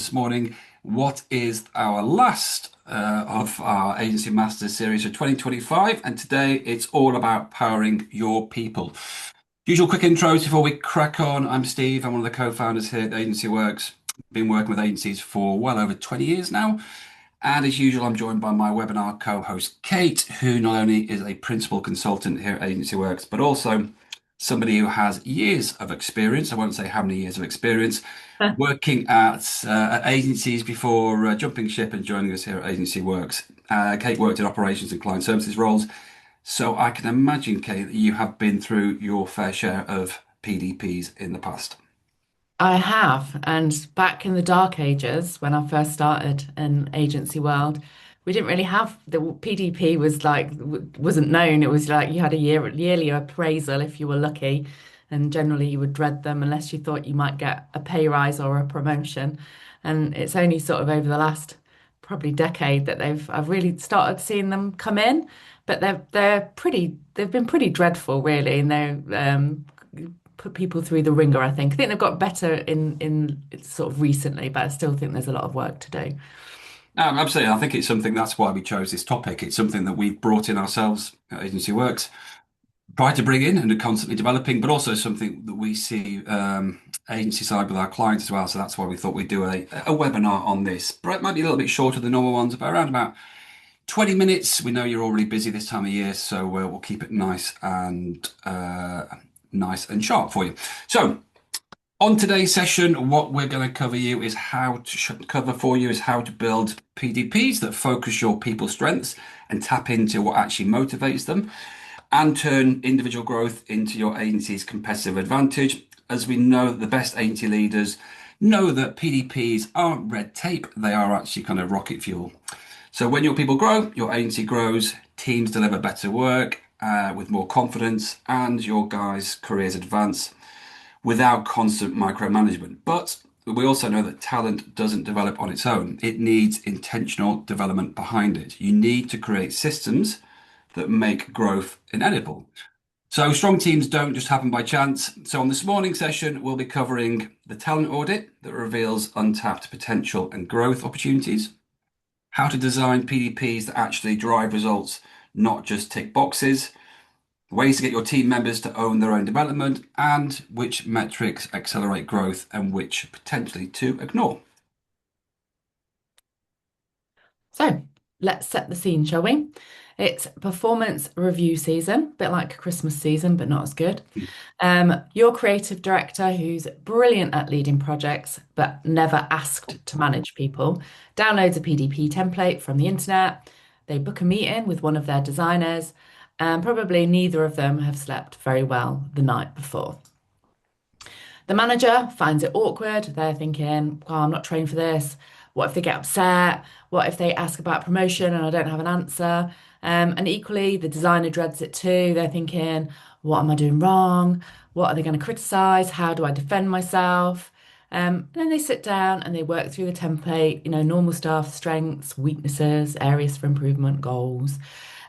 this morning. What is our last of our Agency Masters series for 2025? And today it's all about powering your people. Usual quick intros before we crack on. I'm Steve. I'm one of the co-founders here at Agency Works. Been working with agencies for well over 20 years now. And as usual, I'm joined by my webinar co-host, Kate, who not only is a principal consultant here at Agency Works, but also somebody who has years of experience. I won't say how many years of experience working at agencies before jumping ship and joining us here at Agency Works. Kate worked in operations and client services roles. So I can imagine, Kate, that you have been through your fair share of PDPs in the past. I have. And back in the dark ages, when I first started in agency world, we didn't really have the PDP was wasn't known. It was like you had a yearly appraisal if you were lucky, and generally you would dread them unless you thought you might get a pay rise or a promotion. And it's only sort of over the last probably decade that I've really started seeing them come in, but they've been pretty dreadful really, and they're put people through the ringer, I think. I think they've got better in sort of recently, but I still think there's a lot of work to do. Absolutely. I think it's something that's why we chose this topic. It's something that we've brought in ourselves at Agency Works, try to bring in and are constantly developing, but also something that we see agency side with our clients as well. So that's why we thought we'd do a webinar on this. But it might be a little bit shorter than normal ones, but around about 20 minutes. We know you're already busy this time of year, so we'll keep it nice and sharp for you. So on today's session, what we're going to cover for you is how to build PDPs that focus your people's strengths and tap into what actually motivates them and turn individual growth into your agency's competitive advantage. As we know, the best agency leaders know that PDPs aren't red tape, they are actually kind of rocket fuel. So when your people grow, your agency grows, teams deliver better work with more confidence, and your guys' careers advance without constant micromanagement. But we also know that talent doesn't develop on its own. It needs intentional development behind it. You need to create systems that make growth inedible. So strong teams don't just happen by chance. So on this morning session, we'll be covering the talent audit that reveals untapped potential and growth opportunities, how to design PDPs that actually drive results, not just tick boxes, ways to get your team members to own their own development, and which metrics accelerate growth and which potentially to ignore. So let's set the scene, shall we? It's performance review season, a bit like Christmas season, but not as good. Your creative director, who's brilliant at leading projects, but never asked to manage people, downloads a PDP template from the internet. They book a meeting with one of their designers, and probably neither of them have slept very well the night before. The manager finds it awkward. They're thinking, well, I'm not trained for this. What if they get upset? What if they ask about promotion and I don't have an answer? And equally, the designer dreads it too. They're thinking, what am I doing wrong? What are they going to criticize? How do I defend myself? Then they sit down and they work through the template, normal stuff, strengths, weaknesses, areas for improvement, goals.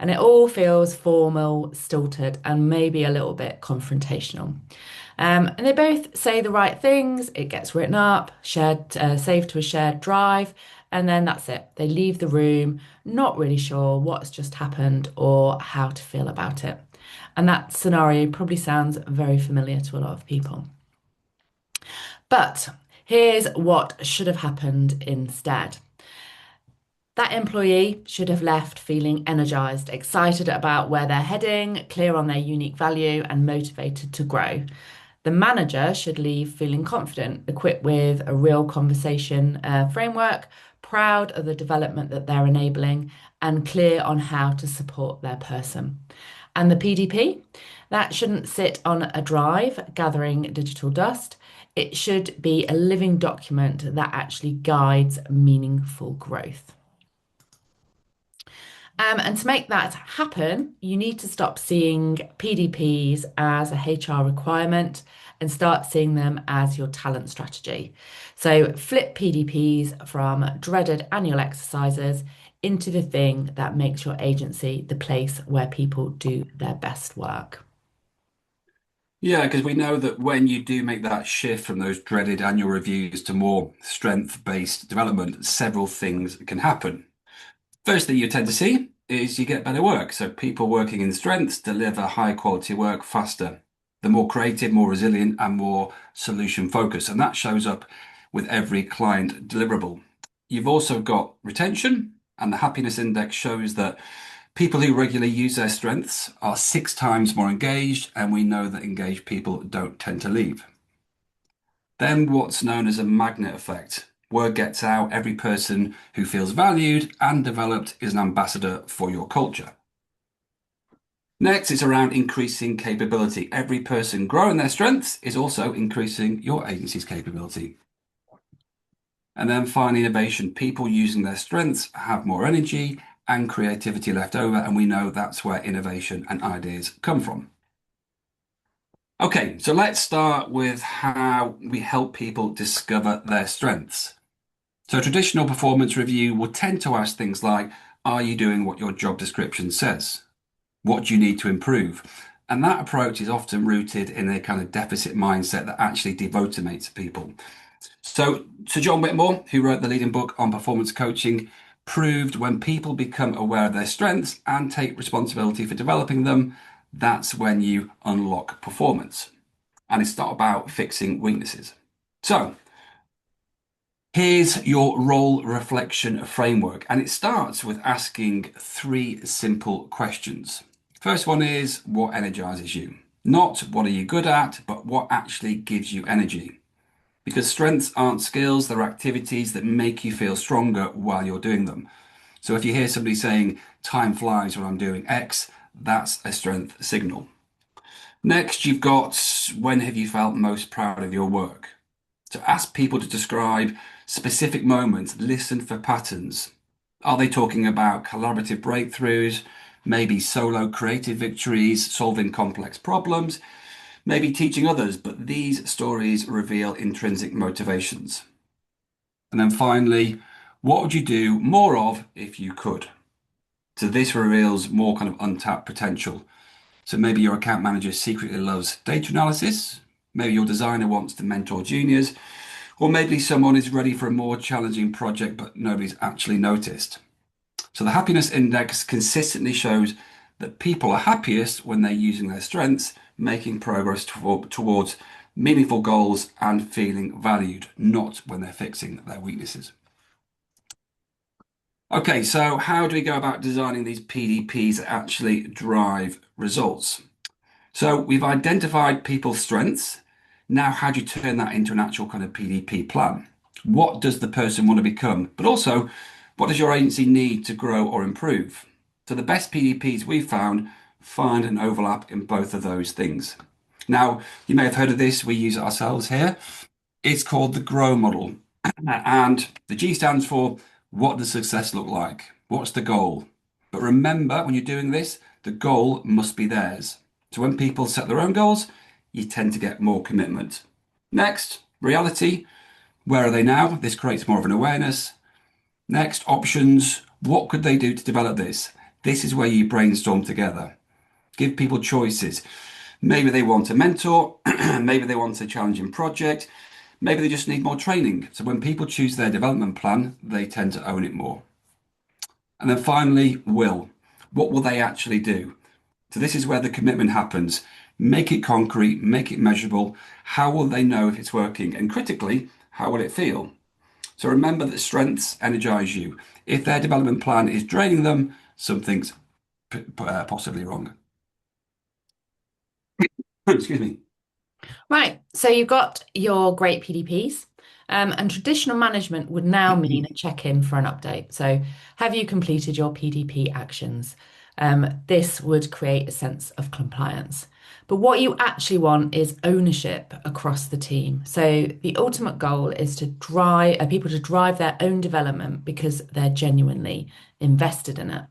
And it all feels formal, stilted, and maybe a little bit confrontational. And they both say the right things. It gets written up, saved to a shared drive, and then that's it. They leave the room, not really sure what's just happened or how to feel about it. And that scenario probably sounds very familiar to a lot of people. But here's what should have happened instead. That employee should have left feeling energized, excited about where they're heading, clear on their unique value, and motivated to grow. The manager should leave feeling confident, equipped with a real conversation framework, proud of the development that they're enabling, and clear on how to support their person. And the PDP, that shouldn't sit on a drive gathering digital dust. It should be a living document that actually guides meaningful growth. And to make that happen, you need to stop seeing PDPs as a HR requirement and start seeing them as your talent strategy. So flip PDPs from dreaded annual exercises into the thing that makes your agency the place where people do their best work. Yeah, because we know that when you do make that shift from those dreaded annual reviews to more strength-based development, several things can happen. First thing you tend to see is you get better work. So people working in strengths deliver high quality work faster. They're more creative, more resilient, and more solution focused. And that shows up with every client deliverable. You've also got retention, and the happiness index shows that people who regularly use their strengths are 6 times more engaged, and we know that engaged people don't tend to leave. Then what's known as a magnet effect. Word gets out, every person who feels valued and developed is an ambassador for your culture. Next, it's around increasing capability. Every person growing their strengths is also increasing your agency's capability. And then finally, innovation. People using their strengths have more energy and creativity left over, and we know that's where innovation and ideas come from. Okay, so let's start with how we help people discover their strengths. So, traditional performance review will tend to ask things like, are you doing what your job description says? What do you need to improve? And that approach is often rooted in a kind of deficit mindset that actually demotivates people. So, Sir John Whitmore, who wrote the leading book on performance coaching, proved when people become aware of their strengths and take responsibility for developing them, that's when you unlock performance. And it's not about fixing weaknesses. So, here's your role reflection framework, and it starts with asking 3 simple questions. First one is, what energizes you? Not what are you good at, but what actually gives you energy. Because strengths aren't skills, they're activities that make you feel stronger while you're doing them. So if you hear somebody saying, time flies when I'm doing X, that's a strength signal. Next, you've got, when have you felt most proud of your work? To ask people to describe specific moments, listen for patterns. Are they talking about collaborative breakthroughs, maybe solo creative victories, solving complex problems, maybe teaching others, but these stories reveal intrinsic motivations. And then finally, what would you do more of if you could? So this reveals more kind of untapped potential. So maybe your account manager secretly loves data analysis, maybe your designer wants to mentor juniors, or maybe someone is ready for a more challenging project, but nobody's actually noticed. So the happiness index consistently shows that people are happiest when they're using their strengths, making progress towards meaningful goals and feeling valued, not when they're fixing their weaknesses. Okay, so how do we go about designing these PDPs that actually drive results? So we've identified people's strengths. Now, how do you turn that into an actual kind of PDP plan? What does the person want to become? But also, what does your agency need to grow or improve? So the best PDPs we've found find an overlap in both of those things. Now, you may have heard of this. We use it ourselves here. It's called the GROW model. And the G stands for what does success look like? What's the goal? But remember, when you're doing this, the goal must be theirs. So when people set their own goals, you tend to get more commitment. Next, reality. Where are they now? This creates more of an awareness. Next, options. What could they do to develop this? This is where you brainstorm together. Give people choices. Maybe they want a mentor. Maybe they want a challenging project. Maybe they just need more training. So when people choose their development plan, they tend to own it more. And then finally, will. What will they actually do? So this is where the commitment happens. Make it concrete, make it measurable. How will they know if it's working? And critically, how will it feel? So remember that strengths energize you. If their development plan is draining them, something's possibly wrong. Excuse me. Right, so you've got your great PDPs, and traditional management would now mean a check-in for an update. So, have you completed your PDP actions? This would create a sense of compliance. But what you actually want is ownership across the team. So, the ultimate goal is to drive people to drive their own development because they're genuinely invested in it.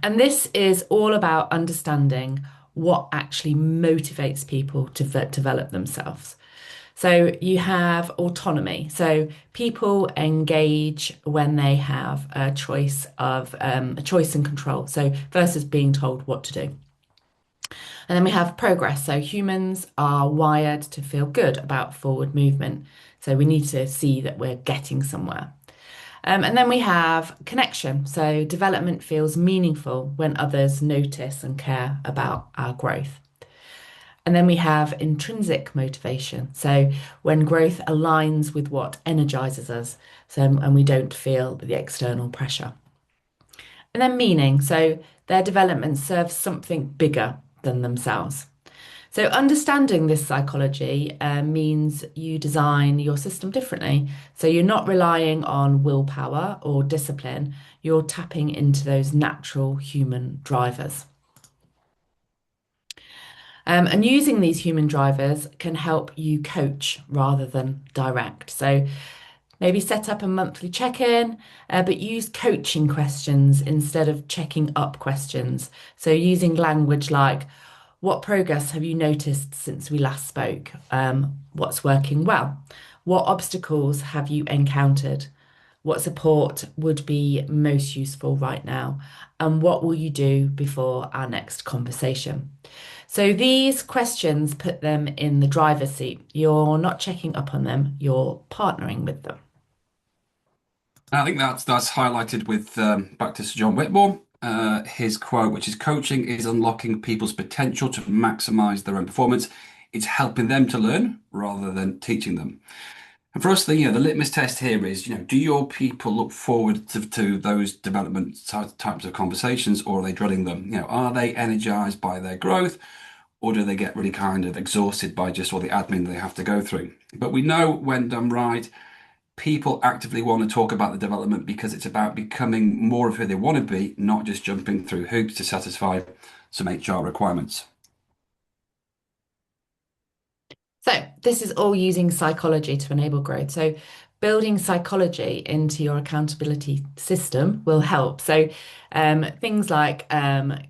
And this is all about understanding what actually motivates people to develop themselves. So you have autonomy. So people engage when they have a choice and control. So versus being told what to do. And then we have progress. So humans are wired to feel good about forward movement. So we need to see that we're getting somewhere. And then we have connection. So development feels meaningful when others notice and care about our growth. And then we have intrinsic motivation. So when growth aligns with what energizes us, so and we don't feel the external pressure. And then meaning. So their development serves something bigger than themselves. So understanding this psychology means you design your system differently. So you're not relying on willpower or discipline, you're tapping into those natural human drivers. And using these human drivers can help you coach rather than direct. So maybe set up a monthly check-in, but use coaching questions instead of checking up questions. So using language like, what progress have you noticed since we last spoke? What's working well? What obstacles have you encountered? What support would be most useful right now? And what will you do before our next conversation? So these questions put them in the driver's seat. You're not checking up on them, you're partnering with them. I think that's highlighted with back to Sir John Whitmore, his quote, which is coaching is unlocking people's potential to maximize their own performance. It's helping them to learn rather than teaching them. And for us, the litmus test here is, do your people look forward to those development types of conversations, or are they dreading them? Are they energized by their growth, or do they get really kind of exhausted by just all the admin they have to go through? But we know when done right, people actively want to talk about the development because it's about becoming more of who they want to be, not just jumping through hoops to satisfy some HR requirements. So, this is all using psychology to enable growth. So, building psychology into your accountability system will help. So, things like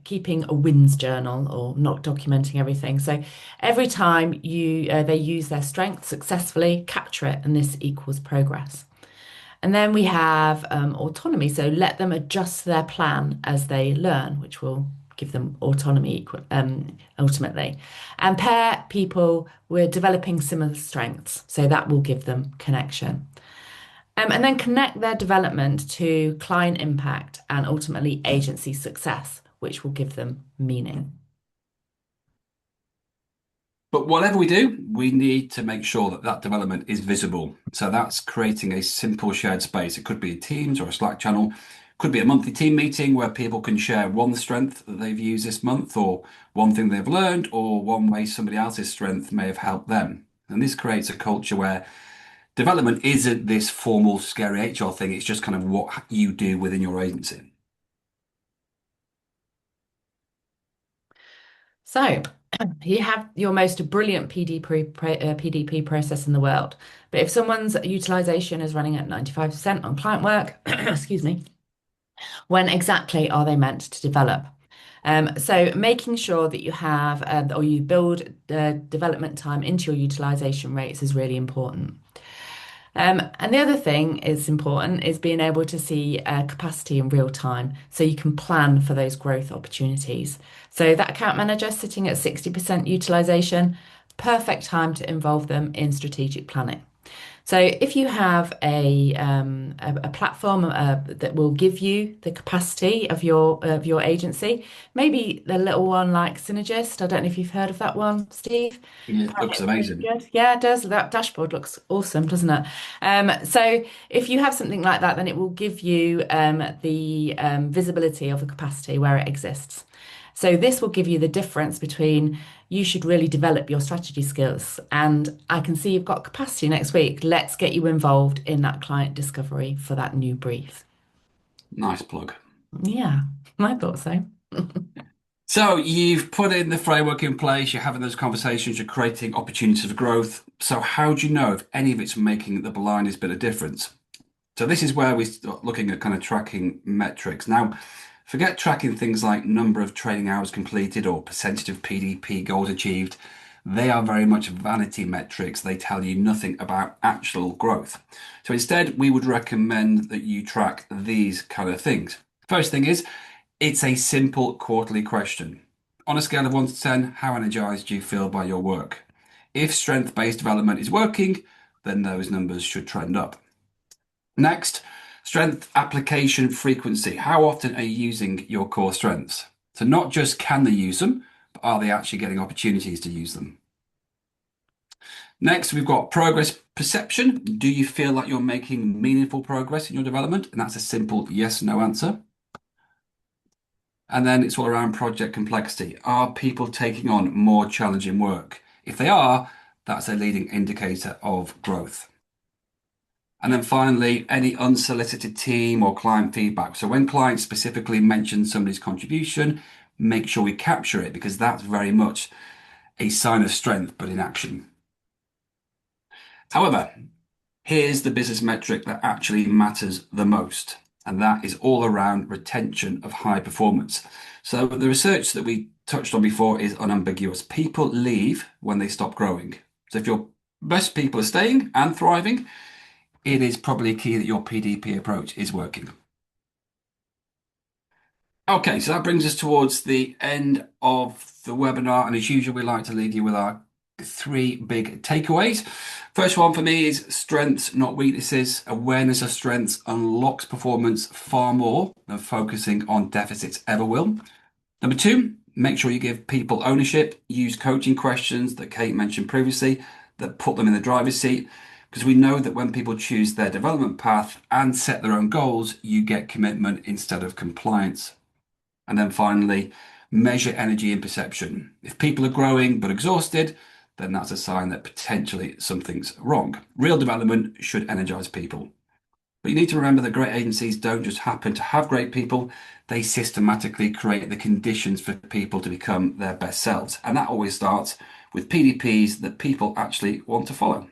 keeping a wins journal or not documenting everything. So, every time they use their strength successfully, capture it, and this equals progress. And then we have autonomy. So let them adjust their plan as they learn, which will give them autonomy ultimately. And pair people with developing similar strengths. So that will give them connection. And then connect their development to client impact and ultimately agency success, which will give them meaning. But whatever we do, we need to make sure that that development is visible. So that's creating a simple shared space. It could be Teams or a Slack channel, could be a monthly team meeting where people can share one strength that they've used this month, or one thing they've learned, or one way somebody else's strength may have helped them. And this creates a culture where development isn't this formal, scary HR thing. It's just kind of what you do within your agency. So you have your most brilliant PDP process in the world. But if someone's utilization is running at 95% on client work, excuse me, when exactly are they meant to develop? So making sure that you have or you build development time into your utilization rates is really important. And the other thing is important is being able to see capacity in real time so you can plan for those growth opportunities. So that account manager sitting at 60% utilization, perfect time to involve them in strategic planning. So if you have a platform that will give you the capacity of your agency, maybe the little one like Synergist. I don't know if you've heard of that one, Steve. It Apparently looks it's really amazing. good. Yeah, it does. That dashboard looks awesome, doesn't it? So if you have something like that, then it will give you the visibility of the capacity where it exists. So this will give you the difference between you should really develop your strategy skills. And I can see you've got capacity next week. Let's get you involved in that client discovery for that new brief. Nice plug. Yeah, I thought so. So you've put in the framework in place, you're having those conversations, you're creating opportunities for growth. So how do you know if any of it's making the blindest bit of difference? So this is where we start looking at kind of tracking metrics. Now, forget tracking things like number of training hours completed or percentage of PDP goals achieved. They are very much vanity metrics. They tell you nothing about actual growth. So instead, we would recommend that you track these kind of things. First thing is, it's a simple quarterly question. on a scale of 1 to 10, how energized do you feel by your work? If strength-based development is working, then those numbers should trend up. Next, strength application frequency. How often are you using your core strengths? So not just can they use them, but are they actually getting opportunities to use them? Next, we've got progress perception. Do you feel like you're making meaningful progress in your development? And that's a simple yes, no answer. And then it's all around project complexity. Are people taking on more challenging work? If they are, that's a leading indicator of growth. And then finally, any unsolicited team or client feedback. So when clients specifically mention somebody's contribution, make sure we capture it because that's very much a sign of strength, but in action. However, here's the business metric that actually matters the most, and that is all around retention of high performance. So the research that we touched on before is unambiguous. People leave when they stop growing. So if your best people are staying and thriving, it is probably key that your PDP approach is working. Okay, so that brings us towards the end of the webinar, and as usual, we like to leave you with our 3 big takeaways. First one for me is strengths, not weaknesses. Awareness of strengths unlocks performance far more than focusing on deficits ever will. Number 2, make sure you give people ownership. Use coaching questions that Kate mentioned previously that put them in the driver's seat, because we know that when people choose their development path and set their own goals, you get commitment instead of compliance. And then finally, measure energy and perception. If people are growing but exhausted, then that's a sign that potentially something's wrong. Real development should energize people. But you need to remember that great agencies don't just happen to have great people, they systematically create the conditions for people to become their best selves. And that always starts with PDPs that people actually want to follow.